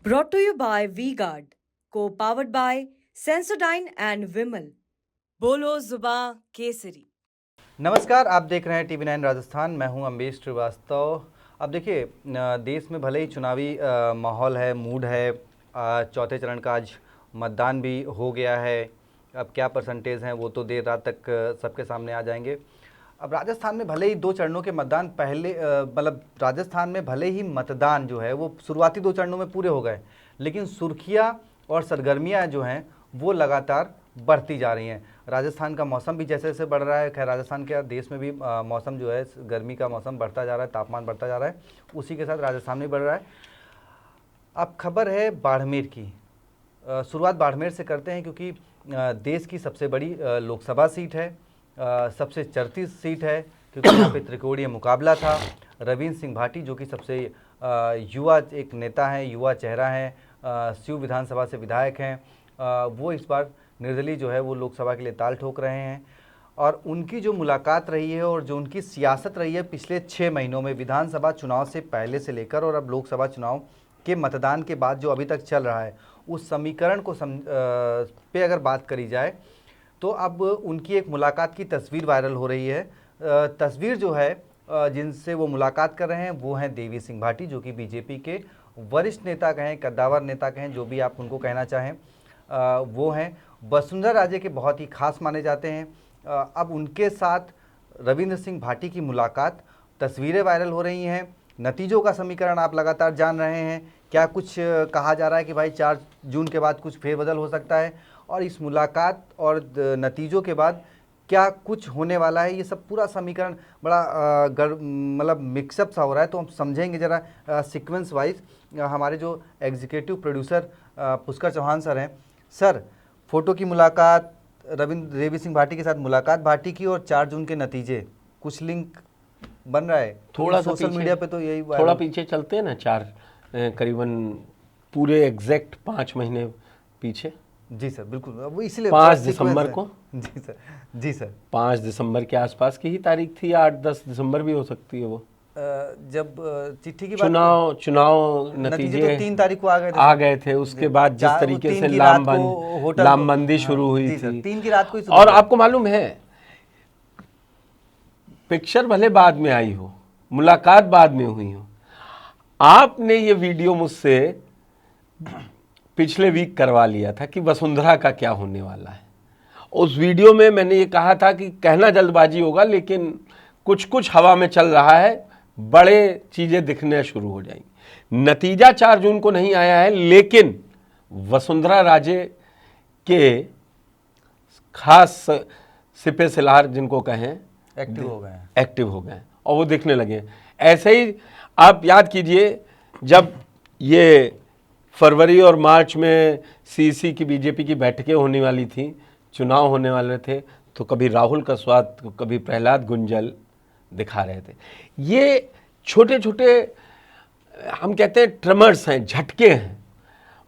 Brought to you by V-Guard, co-powered by Sensodyne and Vimal. बोलो जुबां केसरी। नमस्कार, आप देख रहे हैं TV9 राजस्थान। मैं हूं अम्बेश श्रीवास्तव। अब देखिए, देश में भले ही चुनावी माहौल है, मूड है। चौथे चरण का आज मतदान भी हो गया है। अब क्या परसेंटेज हैं वो तो देर रात तक सबके सामने आ जाएंगे। अब राजस्थान में भले ही 2 चरणों के मतदान पहले मतलब राजस्थान में भले ही मतदान जो है वो शुरुआती 2 चरणों में पूरे हो गए, लेकिन सुर्खियाँ और सरगर्मियाँ जो हैं वो लगातार बढ़ती जा रही हैं। राजस्थान का मौसम भी जैसे जैसे बढ़ रहा है, खैर राजस्थान के देश में भी मौसम जो है, गर्मी का मौसम बढ़ता जा रहा है, तापमान बढ़ता जा रहा है, उसी के साथ राजस्थान में बढ़ रहा है। अब खबर है बाड़मेर की। शुरुआत बाड़मेर से करते हैं क्योंकि देश की सबसे बड़ी लोकसभा सीट है, सबसे चर्चित सीट है, क्योंकि यहाँ पे त्रिकोणीय मुकाबला था। रविंद्र सिंह भाटी जो कि सबसे युवा एक नेता हैं, युवा चेहरा हैं, स्यू विधानसभा से विधायक हैं, वो इस बार निर्दलीय जो है वो लोकसभा के लिए ताल ठोक रहे हैं। और उनकी जो मुलाकात रही है और जो उनकी सियासत रही है पिछले 6 महीनों में, विधानसभा चुनाव से पहले से लेकर और अब लोकसभा चुनाव के मतदान के बाद जो अभी तक चल रहा है, उस समीकरण को पे अगर बात करी जाए तो अब उनकी एक मुलाकात की तस्वीर वायरल हो रही है। तस्वीर जो है जिनसे वो मुलाकात कर रहे हैं वो हैं देवी सिंह भाटी, जो कि बीजेपी के वरिष्ठ नेता कहें, कद्दावर नेता कहें, जो भी आप उनको कहना चाहें, वो हैं। वसुंधरा राजे के बहुत ही खास माने जाते हैं। अब उनके साथ रविंद्र सिंह भाटी की मुलाकात, तस्वीरें वायरल हो रही हैं। नतीजों का समीकरण आप लगातार जान रहे हैं। क्या कुछ कहा जा रहा है कि भाई 4 जून के बाद कुछ फेरबदल हो सकता है, और इस मुलाकात और नतीजों के बाद क्या कुछ होने वाला है, ये सब पूरा समीकरण बड़ा मतलब मिक्सअप सा हो रहा है। तो हम समझेंगे ज़रा सीक्वेंस वाइज। हमारे जो executive producer Pushkar Chauhan sir हैं, सर फोटो की मुलाकात, देवी सिंह भाटी के साथ मुलाकात भाटी की, और 4 जून के नतीजे, कुछ लिंक बन रहा है थोड़ा सोशल मीडिया पे? तो यही थोड़ा पीछे चलते हैं ना, करीबन पूरे एग्जैक्ट 5 महीने पीछे। जी सर, बिल्कुल। वो इसलिए 5 दिसंबर को, जी सर, जी सर, 5 दिसंबर के आसपास की ही तारीख थी, 8-10 दिसंबर भी हो सकती है। वो जब चिट्ठी की चुनाव नतीजे तो 3 तारीख को आ गए थे। उसके बाद जिस तरीके से लामबंदी शुरू हुई थी, 3 की रात को ही। और आपको मालूम है, पिक्चर भले बाद में आई हो, मुलाकात बाद में हुई हो, आपने ये वीडियो मुझसे पिछले वीक करवा लिया था कि वसुंधरा का क्या होने वाला है। उस वीडियो में मैंने ये कहा था कि कहना जल्दबाजी होगा, लेकिन कुछ कुछ हवा में चल रहा है, बड़े चीज़ें दिखने शुरू हो जाएंगी। नतीजा 4 जून को नहीं आया है, लेकिन वसुंधरा राजे के खास सिपे सलार जिनको कहें एक्टिव हो गए और वो दिखने लगे। ऐसे ही आप याद कीजिए, जब ये फरवरी और मार्च में सीसी की बीजेपी की बैठकें होने वाली थी, चुनाव होने वाले थे, तो कभी राहुल कसवात, कभी प्रहलाद गुंजल दिखा रहे थे। ये छोटे छोटे हम कहते हैं ट्रमर्स हैं, झटके हैं।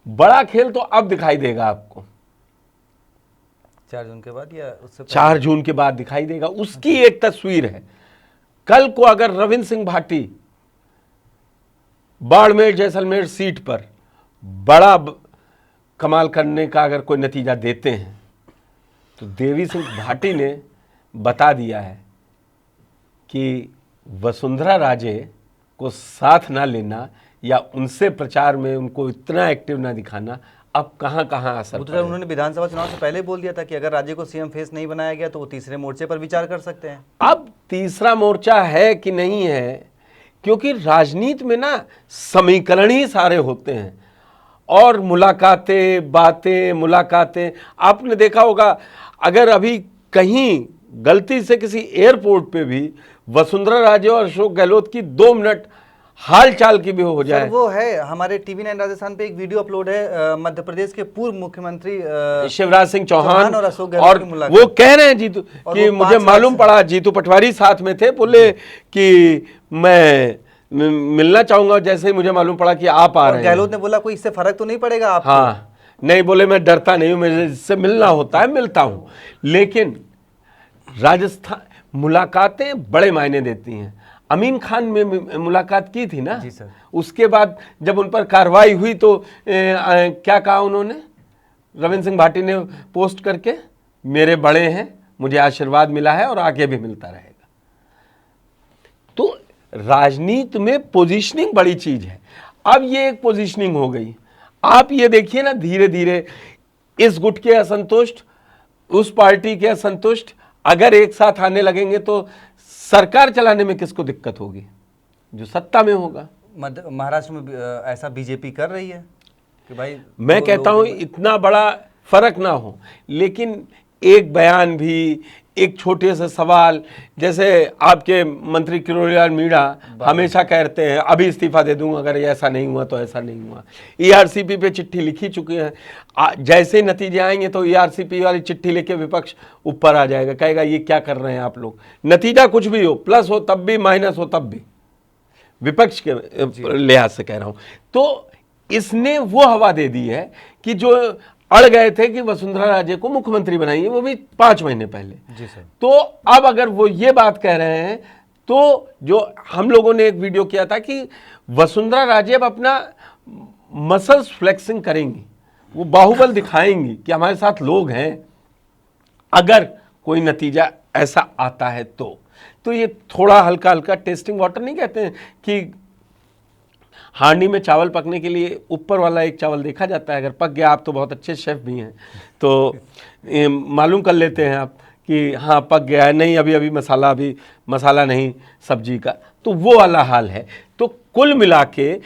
बड़ा खेल तो अब दिखाई देगा आपको 4 जून के बाद, या उससे 4 जून के बाद दिखाई देगा। उसकी एक तस्वीर है। कल को अगर रविंद्र सिंह भाटी बाड़मेर जैसलमेर सीट पर बड़ा कमाल करने का अगर कोई नतीजा देते हैं, तो देवी सिंह भाटी ने बता दिया है कि वसुंधरा राजे को साथ ना लेना या उनसे प्रचार में उनको इतना एक्टिव ना दिखाना अब कहाँ कहाँ असर पड़ेगा। उन्होंने विधानसभा चुनाव से पहले बोल दिया था कि अगर राज्य को सीएम फेस नहीं बनाया गया तो वो तीसरे मोर्चे पर विचार कर सकते हैं। अब तीसरा मोर्चा है कि नहीं है, क्योंकि राजनीति में ना समीकरण ही सारे होते हैं, और मुलाकातें आपने देखा होगा। अगर अभी कहीं गलती से किसी एयरपोर्ट पे भी वसुंधरा राजे और अशोक गहलोत की 2 मिनट हाल चाल की भी हो जाए। सर वो है, हमारे TV9 राजस्थान पे एक वीडियो अपलोड है, मध्य प्रदेश के पूर्व मुख्यमंत्री शिवराज सिंह चौहान और अशोक गहलोत की मुलाकात। वो कह रहे हैं जीतू कि मुझे मालूम पड़ा, जीतू पटवारी साथ में थे, बोले कि मैं मिलना चाहूंगा जैसे ही मुझे मालूम पड़ा कि आप आ रहे हैं। गहलोत ने बोला कोई इससे फर्क तो नहीं पड़ेगा आपको? हाँ, नहीं बोले मैं डरता नहीं हूं, मुझे जिससे मिलना होता है मिलता हूं। लेकिन राजस्थान मुलाकातें बड़े मायने देती हैं। अमीन खान में मुलाकात की थी ना। जी सर। उसके बाद जब उन पर कार्रवाई हुई तो क्या कहा उन्होंने, रविंद्र सिंह भाटी ने पोस्ट करके, मेरे बड़े हैं, मुझे आशीर्वाद मिला है और आगे भी मिलता रहेगा। तो राजनीति में पोजीशनिंग बड़ी चीज है। अब ये एक पोजीशनिंग हो गई। आप ये देखिए ना, धीरे धीरे इस गुट के असंतुष्ट, उस पार्टी के असंतुष्ट अगर एक साथ आने लगेंगे तो सरकार चलाने में किसको दिक्कत होगी? जो सत्ता में होगा। महाराष्ट्र में ऐसा बीजेपी कर रही है कि भाई, मैं कहता हूं इतना बड़ा फर्क ना हो, लेकिन एक बयान भी, एक छोटे से सवाल, जैसे आपके मंत्री किरोड़ीलाल मीणा हमेशा कहते हैं अभी इस्तीफा दे दूंगा अगर ऐसा नहीं हुआ तो ऐसा नहीं हुआ। ईआरसीपी पे चिट्ठी लिखी चुके हैं, जैसे नतीजे आएंगे तो ईआरसीपी वाली चिट्ठी लेके विपक्ष ऊपर आ जाएगा, कहेगा ये क्या कर रहे हैं आप लोग। नतीजा कुछ भी हो, प्लस हो तब भी, माइनस हो तब भी, विपक्ष के लिहाज से कह रहा हूं। तो इसने वो हवा दे दी है कि जो अड़ गए थे कि वसुंधरा राजे को मुख्यमंत्री बनाइए, वो भी 5 महीने पहले। जी सर। तो अब अगर वो ये बात कह रहे हैं तो जो हम लोगों ने एक वीडियो किया था कि वसुंधरा राजे अब अपना मसल्स फ्लेक्सिंग करेंगी, वो बाहुबल दिखाएंगी कि हमारे साथ लोग हैं, अगर कोई नतीजा ऐसा आता है तो ये थोड़ा हल्का हल्का टेस्टिंग वाटर, नहीं कहते हैं कि हांडी में चावल पकने के लिए ऊपर वाला एक चावल देखा जाता है, अगर पक गया, आप तो बहुत अच्छे शेफ भी हैं तो मालूम कर लेते हैं आप कि हाँ पक गया है, नहीं अभी अभी मसाला नहीं सब्जी का, तो वो वाला हाल है। तो कुल मिला के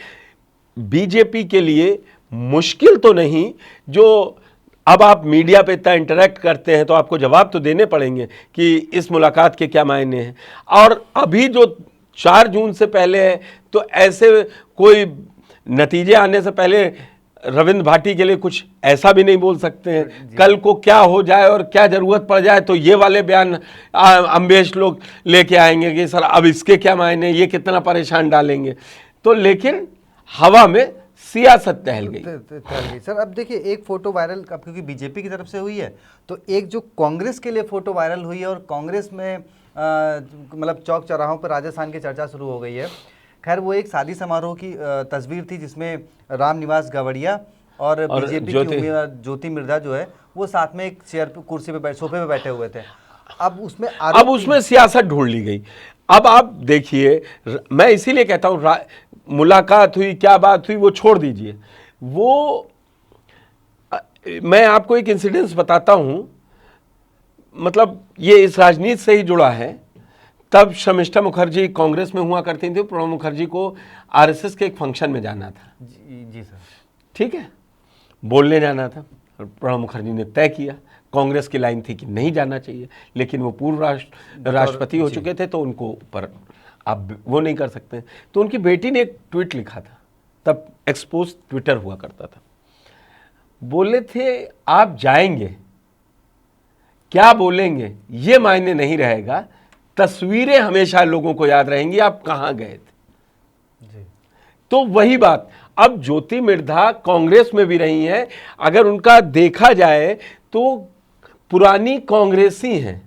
बीजेपी के लिए मुश्किल तो नहीं, जो अब आप मीडिया पे इतना इंटरेक्ट करते हैं तो आपको जवाब तो देने पड़ेंगे कि इस मुलाकात के क्या मायने हैं। और अभी जो 4 जून से पहले है, तो ऐसे कोई नतीजे आने से पहले रविंद्र भाटी के लिए कुछ ऐसा भी नहीं बोल सकते हैं, कल को क्या हो जाए और क्या जरूरत पड़ जाए तो ये वाले बयान अम्बेश लोग लेके आएंगे कि सर अब इसके क्या मायने, ये कितना परेशान डालेंगे। तो लेकिन हवा में सियासत टहल गई। सर अब देखिए, एक फोटो वायरल अब क्योंकि बीजेपी की तरफ से हुई है, तो एक जो कांग्रेस के लिए फोटो वायरल हुई है और कांग्रेस में मतलब चौक चौराहों पर राजस्थान की चर्चा शुरू हो गई है। खैर वो एक शादी समारोह की तस्वीर थी जिसमें रामनिवास गावड़िया और बीजेपी की उम्मीदवार ज्योति मिर्धा जो है वो साथ में एक चेयर पे, कुर्सी पे, सोफे पे बैठे हुए थे। अब उसमें सियासत ढूंढ ली गई। अब आप देखिए, मैं इसीलिए कहता हूं मुलाकात हुई, क्या बात हुई वो छोड़ दीजिए। वो मैं आपको एक इंसिडेंस बताता हूं, मतलब ये इस राजनीति से ही जुड़ा है। तब शर्मिष्ठा मुखर्जी कांग्रेस में हुआ करती थी, प्रणब मुखर्जी को आरएसएस के एक फंक्शन में जाना था। जी सर। ठीक है, बोलने जाना था, प्रणब मुखर्जी ने तय किया। कांग्रेस की लाइन थी कि नहीं जाना चाहिए, लेकिन वो पूर्व राष्ट्रपति हो चुके थे तो उनको ऊपर आप वो नहीं कर सकते। तो उनकी बेटी ने एक ट्वीट लिखा था, तब एक्सपोज ट्विटर हुआ करता था, बोले थे आप जाएंगे, क्या बोलेंगे ये मायने नहीं रहेगा, तस्वीरें हमेशा लोगों को याद रहेंगी आप कहां गए थे। तो वही बात, अब ज्योति मिर्धा कांग्रेस में भी रही हैं, अगर उनका देखा जाए तो पुरानी कांग्रेसी हैं।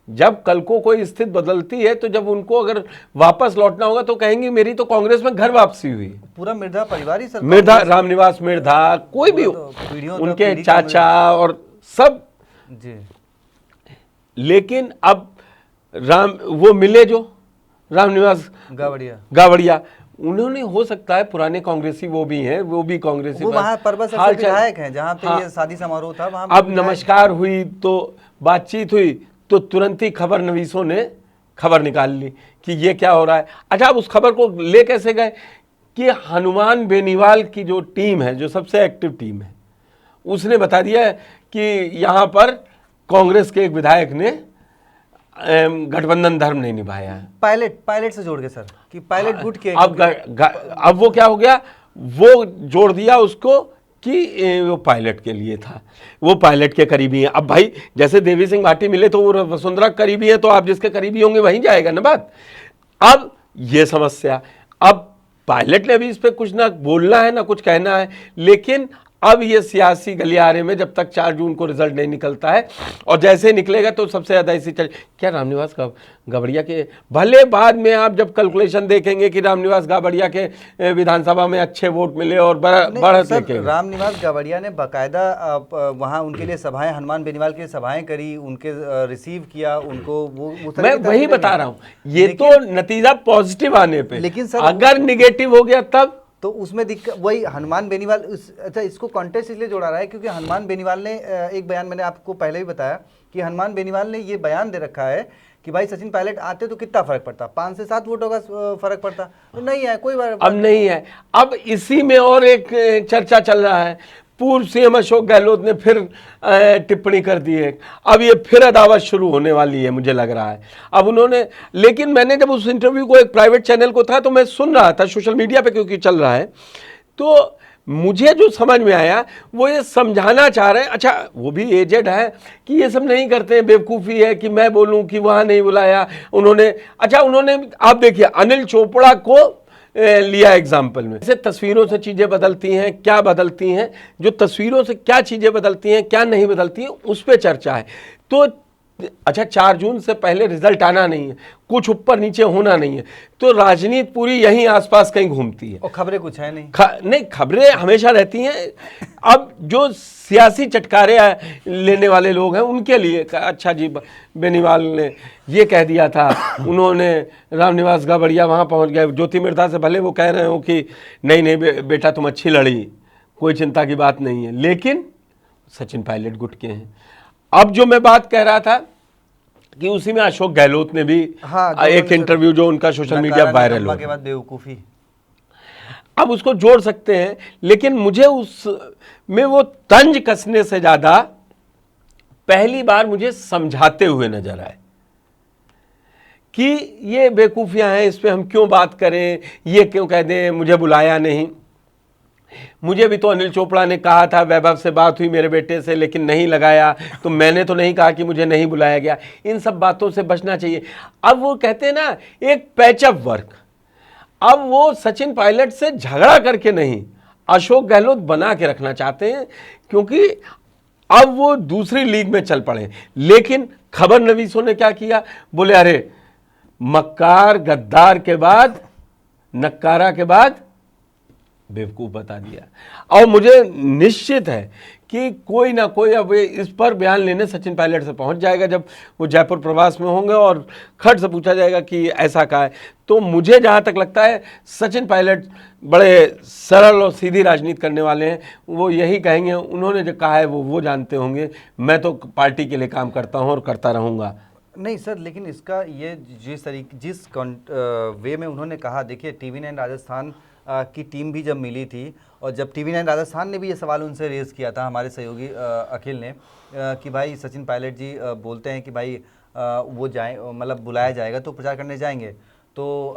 जब कल को कोई स्थिति बदलती है तो जब उनको अगर वापस लौटना होगा तो कहेंगे मेरी तो कांग्रेस में घर वापसी हुई। पूरा मिर्धा परिवार ही सर, मिर्धा, रामनिवास मिर्धा, कोई भी उनके चाचा और सब जी। लेकिन अब वो मिले जो रामनिवास गावड़िया, उन्होंने हो सकता है पुराने कांग्रेसी वो भी हैं, वो भी कांग्रेसी, वो वहाँ परबत से विधायक हैं जहाँ पे ये शादी समारोह था वहाँ। अब नमस्कार हुई तो बातचीत हुई तो तुरंत ही खबर नवीसों ने खबर निकाल ली कि ये क्या हो रहा है। अच्छा, अब उस खबर को ले कैसे गए कि हनुमान बेनीवाल की जो टीम है, जो सबसे एक्टिव टीम है, उसने बता दिया कि यहाँ पर कांग्रेस के एक विधायक ने गठबंधन धर्म नहीं निभाया है। पायलट से जोड़ के सर कि पायलट गुट के अब वो क्या हो गया, वो जोड़ दिया उसको कि वो पायलट के लिए था, वो पायलट के करीबी हैं। अब भाई जैसे देवी सिंह भाटी मिले तो वो वसुंधरा करीबी है, तो आप जिसके करीबी होंगे वहीं जाएगा ना बात। अब ये समस्या, अब पायलट ने अभी इस पर कुछ ना बोलना है ना कुछ कहना है, लेकिन अब ये सियासी गलियारे में जब तक 4 जून को रिजल्ट नहीं निकलता है, और जैसे निकलेगा तो सबसे ज़्यादा इसी चल क्या रामनिवास गाबड़िया के भले बाद में आप जब कैलकुलेशन देखेंगे कि रामनिवास गाबड़िया के विधानसभा में अच्छे वोट मिले और बढ़त देखेंगे। रामनिवास गाबड़िया ने बाकायदा वहाँ उनके लिए सभाएं, हनुमान बेनीवाल की सभाएं करी, उनके रिसीव किया उनको, वो मैं वही बता रहा हूँ, ये तो नतीजा पॉजिटिव आने पे, लेकिन सर अगर निगेटिव हो गया तब तो उसमें दिक्कत वही हनुमान बेनीवाल अच्छा इसको कॉन्टेस्ट इसलिए जोड़ा रहा है क्योंकि हनुमान बेनीवाल ने एक बयान, मैंने आपको पहले भी बताया कि हनुमान बेनीवाल ने ये बयान दे रखा है कि भाई सचिन पायलट आते तो कितना फर्क पड़ता, 5 से 7 वोटों का फर्क पड़ता, तो नहीं है कोई बात, अब नहीं है। अब इसी में और एक चर्चा चल रहा है, पूर्व सीएम अशोक गहलोत ने फिर टिप्पणी कर दी है, अब ये फिर अदावत शुरू होने वाली है मुझे लग रहा है। अब उन्होंने, लेकिन मैंने जब उस इंटरव्यू को एक प्राइवेट चैनल को था तो मैं सुन रहा था सोशल मीडिया पे क्योंकि चल रहा है, तो मुझे जो समझ में आया वो ये समझाना चाह रहे हैं, अच्छा वो भी एजेड है, कि ये सब नहीं करते हैं, बेवकूफ़ी है कि मैं बोलूं कि वहाँ नहीं बुलाया उन्होंने। अच्छा उन्होंने, आप देखिए अनिल चोपड़ा को लिया एग्जाम्पल में, जैसे तस्वीरों से चीज़ें बदलती हैं, क्या बदलती हैं, जो तस्वीरों से क्या चीज़ें बदलती हैं क्या नहीं बदलती हैं उस पर चर्चा है। तो अच्छा 4 जून से पहले रिजल्ट आना नहीं है, कुछ ऊपर नीचे होना नहीं है, तो राजनीति पूरी यहीं आसपास कहीं घूमती है और खबरें कुछ है नहीं, नहीं खबरें हमेशा रहती हैं। अब जो सियासी चटकारे लेने वाले लोग हैं उनके लिए अच्छा जी बेनीवाल ने ये कह दिया था, उन्होंने रामनिवास गाबड़िया वहाँ पहुँच गए, ज्योति मिर्धा से भले वो कह रहे हो कि नहीं नहीं बेटा तुम अच्छी लड़ी, कोई चिंता की बात नहीं है, लेकिन सचिन पायलट गुट के हैं। अब जो मैं बात कह रहा था कि उसी में अशोक गहलोत ने भी एक इंटरव्यू जो उनका सोशल मीडिया वायरल हो के बाद बेवकूफ़ी, अब उसको जोड़ सकते हैं, लेकिन मुझे उस में वो तंज कसने से ज़्यादा पहली बार मुझे समझाते हुए नजर आए कि ये बेवकूफ़ियाँ हैं, इस पे हम क्यों बात करें, ये क्यों कह दें मुझे बुलाया नहीं। मुझे भी तो अनिल चोपड़ा ने कहा था वैभव से बात हुई मेरे बेटे से लेकिन नहीं लगाया, तो मैंने तो नहीं कहा कि मुझे नहीं बुलाया गया। इन सब बातों से बचना चाहिए। अब वो कहते हैं ना एक पैचअप वर्क, अब वो सचिन पायलट से झगड़ा करके नहीं अशोक गहलोत बना के रखना चाहते हैं, क्योंकि अब वो दूसरी लीग में चल पड़े। लेकिन खबर नवीसों ने क्या किया, बोले अरे मक्कार गद्दार के बाद नक्कारा के बाद बेवकूफ़ बता दिया। और मुझे निश्चित है कि कोई ना कोई अब इस पर बयान लेने सचिन पायलट से पहुंच जाएगा जब वो जयपुर प्रवास में होंगे और खट से पूछा जाएगा कि ऐसा कहा है। तो मुझे जहां तक लगता है सचिन पायलट बड़े सरल और सीधी राजनीति करने वाले हैं, वो यही कहेंगे, उन्होंने जो कहा है वो जानते होंगे, मैं तो पार्टी के लिए काम करता हूँ और करता रहूँगा। नहीं सर, लेकिन इसका ये जिस वे में उन्होंने कहा, देखिए TV9 राजस्थान की टीम भी जब मिली थी और जब TV9 राजस्थान ने भी ये सवाल उनसे रेज़ किया था, हमारे सहयोगी अखिल ने, कि भाई सचिन पायलट जी बोलते हैं कि भाई वो जाए, मतलब बुलाया जाएगा तो प्रचार करने जाएंगे, तो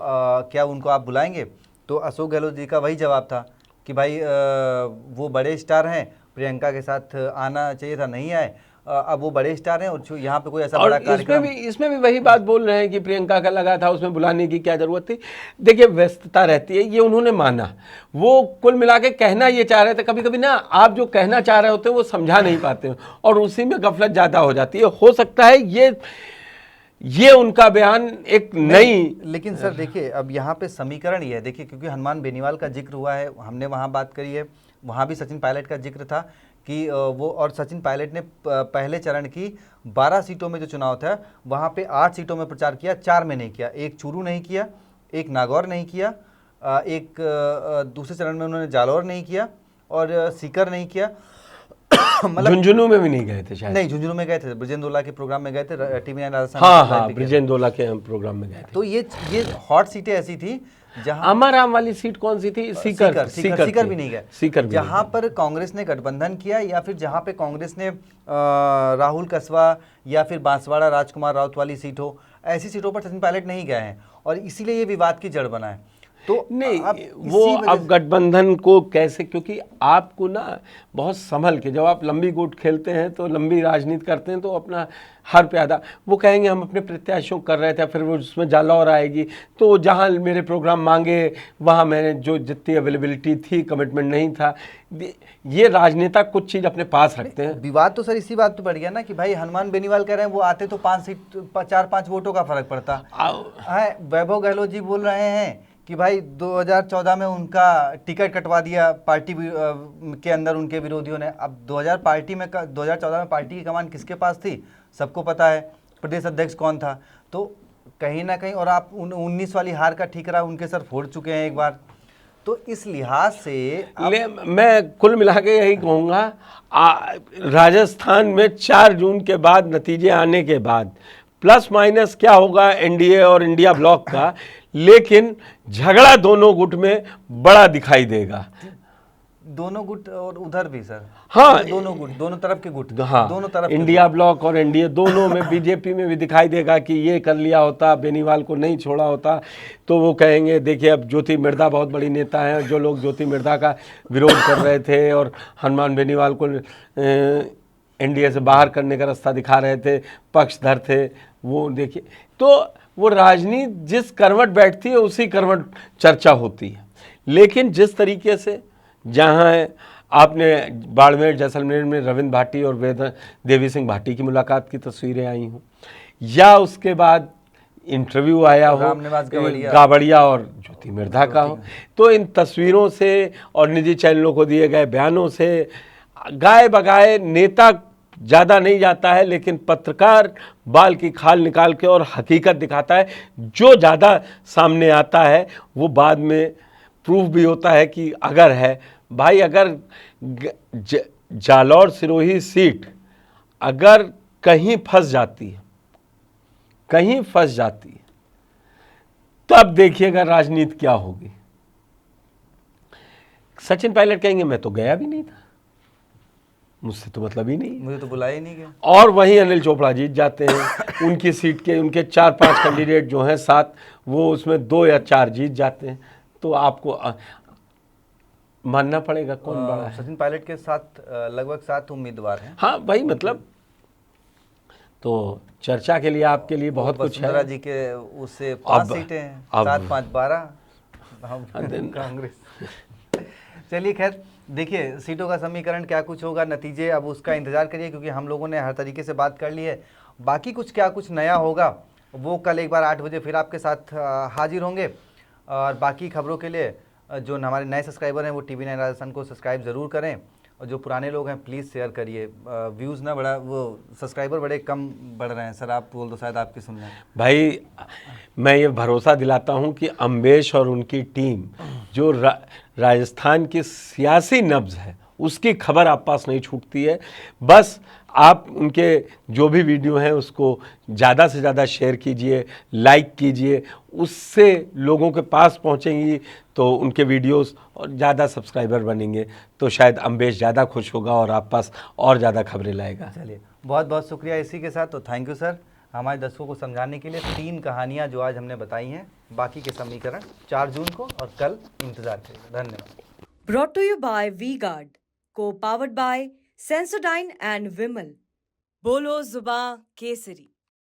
क्या उनको आप बुलाएंगे? तो अशोक गहलोत जी का वही जवाब था कि भाई वो बड़े स्टार हैं, प्रियंका के साथ आना चाहिए था, नहीं आए, अब वो बड़े स्टार हैं और यहाँ पे कोई ऐसा बड़ा कार्यक्रम, इसमें भी वही बात बोल रहे हैं कि प्रियंका का लगा था, उसमें बुलाने की क्या जरूरत थी। देखिए व्यस्तता रहती है, ये उन्होंने माना, वो कुल मिला के कहना ये चाह रहे थे। कभी कभी ना आप जो कहना चाह रहे होते हैं वो समझा नहीं पाते और उसी में गफलत ज़्यादा हो जाती है। हो सकता है ये उनका बयान एक नई, लेकिन सर देखिए अब यहाँ पे समीकरण ये है, देखिए क्योंकि हनुमान बेनीवाल का जिक्र हुआ है, हमने वहाँ बात करी है, वहाँ भी सचिन पायलट का जिक्र था कि वो, और सचिन पायलट ने पहले चरण की 12 सीटों में जो चुनाव था वहाँ पे 8 सीटों में प्रचार किया, 4 में नहीं किया, एक चूरू नहीं किया, एक नागौर नहीं किया, एक दूसरे चरण में उन्होंने जालौर नहीं किया और सीकर नहीं किया, मतलब झुंझुनू में भी नहीं गए थे शायद, नहीं झुंझुनू में गए थे, ब्रिजेंद्र के प्रोग्राम में गए थे, TV9 राजस्थान, हाँ ब्रिजेंद्र के प्रोग्राम में गए थे। तो ये हॉट सीटें ऐसी थी जहां अमराम वाली सीट कौन सी थी, सीकर भी नहीं गए, सीकर भी जहां पर कांग्रेस ने गठबंधन किया या फिर जहां पे कांग्रेस ने राहुल कस्बा या फिर बांसवाड़ा राजकुमार राउत वाली सीट हो, ऐसी सीटों पर सचिन पायलट नहीं गए हैं और इसीलिए ये विवाद की जड़ बना है। तो नहीं, अब वो इसी वजह अब गठबंधन को कैसे, क्योंकि आपको ना बहुत संभल के, जब आप लंबी गुट खेलते हैं तो लंबी राजनीति करते हैं तो अपना हर प्यादा, वो कहेंगे हम अपने प्रत्याशियों कर रहे थे, फिर वो उसमें जालौर आएगी, तो जहाँ मेरे प्रोग्राम मांगे वहाँ मैंने जो जितनी अवेलेबिलिटी थी, कमिटमेंट नहीं था। ये राजनेता कुछ चीज़ अपने पास रखते हैं। विवाद तो सर इसी बात पे बढ़ गया ना कि भाई हनुमान बेनीवाल कह रहे हैं वो आते तो 4-5 वोटों का फर्क पड़ता है। वैभव गहलोत जी बोल रहे हैं कि भाई 2014 में उनका टिकट कटवा दिया पार्टी के अंदर उनके विरोधियों ने। अब 2014 में पार्टी की कमान किसके पास थी सबको पता है, प्रदेश अध्यक्ष कौन था। तो कहीं ना कहीं, और आप 19 वाली हार का ठीकरा उनके सर फोड़ चुके हैं एक बार, तो इस लिहाज से मैं कुल मिला के यही कहूँगा, राजस्थान में 4 जून के बाद नतीजे आने के बाद प्लस माइनस क्या होगा एनडीए और इंडिया ब्लॉक का, लेकिन झगड़ा दोनों गुट में बड़ा दिखाई देगा। दोनों गुट और उधर भी सर, हाँ, दोनों गुट, दोनों तरफ के गुट, हाँ, दोनों तरफ इंडिया ब्लॉक और एनडीए दोनों में बीजेपी में भी दिखाई देगा कि ये कर लिया होता, बेनीवाल को नहीं छोड़ा होता तो वो कहेंगे देखिए अब ज्योति मिर्धा बहुत बड़ी नेता हैं। जो लोग ज्योति मिर्धा का विरोध कर रहे थे और हनुमान बेनीवाल को एनडीए से बाहर करने का रास्ता दिखा रहे थे, पक्षधर थे, वो देखिए, तो वो राजनीति जिस करवट बैठती है उसी करवट चर्चा होती है। लेकिन जिस तरीके से जहाँ आपने बाड़मेर जैसलमेर में रविंद्र भाटी और देवी सिंह भाटी की मुलाकात की तस्वीरें आई हों, या उसके बाद इंटरव्यू आया हो गाबड़िया और ज्योति मिर्धा का हो, तो इन तस्वीरों से और निजी चैनलों को दिए गए बयानों से गाए बगाए नेता ज़्यादा नहीं जाता है, लेकिन पत्रकार बाल की खाल निकाल के और हकीकत दिखाता है। जो ज़्यादा सामने आता है वो बाद में प्रूफ भी होता है कि अगर है भाई, अगर जालौर सिरोही सीट अगर कहीं फंस जाती है, कहीं फंस जाती है, तब देखिएगा राजनीति क्या होगी। सचिन पायलट कहेंगे मैं तो गया भी नहीं था, मुझसे तो मतलब ही नहीं, मुझे तो बुलाया ही नहीं गया। और वहीं अनिल चोपड़ा जीत जाते हैं। उनकी सीट के उनके 4-5 कैंडिडेट जो हैं 7, वो उसमें 2 या 4 जीत जाते हैं। तो आपको मानना पड़ेगा कौन बड़ा है। सचिन पायलट के साथ लगभग 7 उम्मीदवार हैं। हाँ भाई, मतलब तो चर्चा के लिए आपके लिए बहुत कुछ है। वसुंधरा जी के उससे 5 सीटें हैं, 7, 5, 12 कांग्रेस। चलिए खैर, देखिए सीटों का समीकरण क्या कुछ होगा, नतीजे अब उसका इंतजार करिए, क्योंकि हम लोगों ने हर तरीके से बात कर ली है। बाकी कुछ क्या कुछ नया होगा वो कल एक बार 8 बजे फिर आपके साथ हाजिर होंगे। और बाकी खबरों के लिए जो हमारे नए सब्सक्राइबर हैं वो TV9 राजस्थान को सब्सक्राइब ज़रूर करें, और जो पुराने लोग हैं प्लीज़ शेयर करिए। व्यूज़ ना बड़ा, वो सब्सक्राइबर बड़े कम बढ़ रहे हैं सर, आप बोल दो शायद आपकी सुन रहे हैं। भाई मैं ये भरोसा दिलाता हूँ कि अम्बेश और उनकी टीम जो राजस्थान की सियासी नब्ज़ है उसकी खबर आप पास नहीं छूटती है। बस आप उनके जो भी वीडियो हैं उसको ज़्यादा से ज़्यादा शेयर कीजिए, लाइक कीजिए, उससे लोगों के पास पहुंचेंगी तो उनके वीडियोस और ज़्यादा सब्सक्राइबर बनेंगे, तो शायद अम्बेश ज़्यादा खुश होगा और आप पास और ज़्यादा खबरें लाएगा। चलिए, बहुत बहुत शुक्रिया इसी के साथ। तो थैंक यू सर हमारे दर्शकों को समझाने के लिए। 3 कहानियाँ जो आज हमने बताई हैं, बाकी के समीकरण 4 जून को और कल इंतज़ार करिए। धन्यवाद। Brought to you by V-Guard, co-powered by Sensodyne and Vimal. Bolo Zuba Kesari.